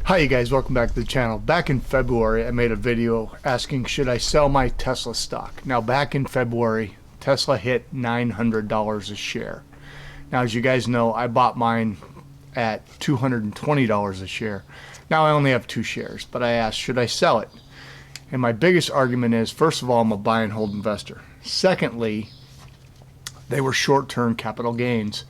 Hi you guys, welcome back to the channel. Back in February I made a video asking should I sell my Tesla stock. Now back in February Tesla hit $900 a share. Now as you guys know, I bought mine at $220 a share. Now I only have 2 shares, but I asked should I sell it? And my biggest argument is, first of all, I'm a buy and hold investor. Secondly, they were short-term capital gains.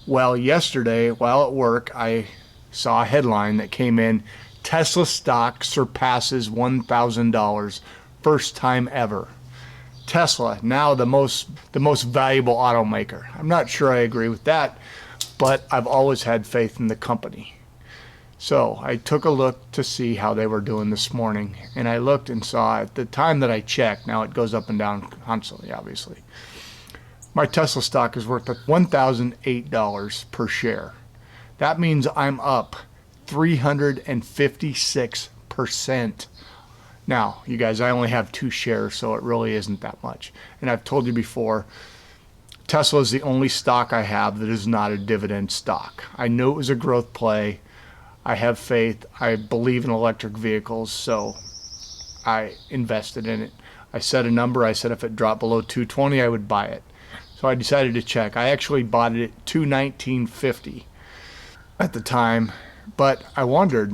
Well, yesterday while at work I saw a headline that came in: Tesla stock surpasses $1,000, first time ever. Tesla, now the most valuable automaker. I'm not sure I agree with that, but I've always had faith in the company. So I took a look to see how they were doing this morning, and I looked and saw at the time that I checked, now it goes up and down constantly obviously, my Tesla stock is worth $1,008 per share. That means I'm up 356%. Now, you guys, I only have 2 shares, so it really isn't that much. And I've told you before, Tesla is the only stock I have that is not a dividend stock. I knew it was a growth play. I have faith. I believe in electric vehicles, so I invested in it. I set a number. I said if it dropped below 220, I would buy it. So I decided to check. I actually bought it at $219.50. at the time, but I wondered,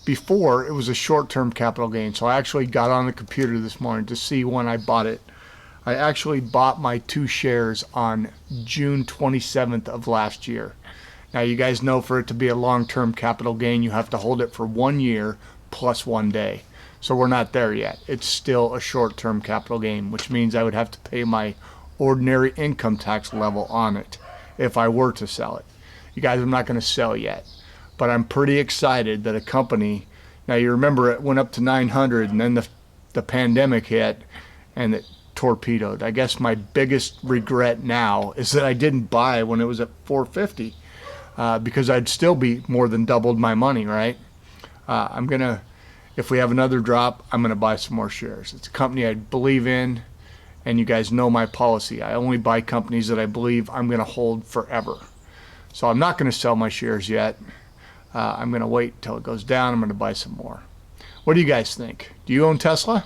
before it was a short-term capital gain. So I actually got on the computer this morning to see when I bought it. I actually bought my 2 shares on June 27th of last year. Now you guys know, for it to be a long-term capital gain, you have to hold it for 1 year plus 1 day. So we're not there yet. It's still a short-term capital gain, which means I would have to pay my ordinary income tax level on it if I were to sell it. You guys, I'm not going to sell yet, but I'm pretty excited that a company, now you remember it went up to 900 and then the pandemic hit and it torpedoed. I guess my biggest regret now is that I didn't buy when it was at 450, because I'd still be more than doubled my money, right? If we have another drop, I'm going to buy some more shares. It's a company I believe in, and you guys know my policy. I only buy companies that I believe I'm going to hold forever. So I'm not going to sell my shares yet. I'm going to wait until it goes down. I'm going to buy some more. What do you guys think? Do you own Tesla?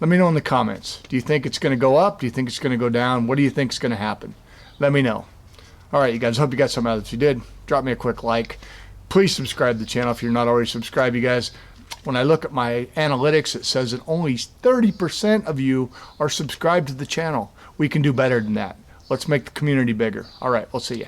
Let me know in the comments. Do you think it's going to go up? Do you think it's going to go down? What do you think is going to happen? Let me know. All right, you guys, hope you got something out of it. If you did, drop me a quick like. Please subscribe to the channel if you're not already subscribed, you guys. When I look at my analytics, it says that only 30% of you are subscribed to the channel. We can do better than that. Let's make the community bigger. All right, we'll see you.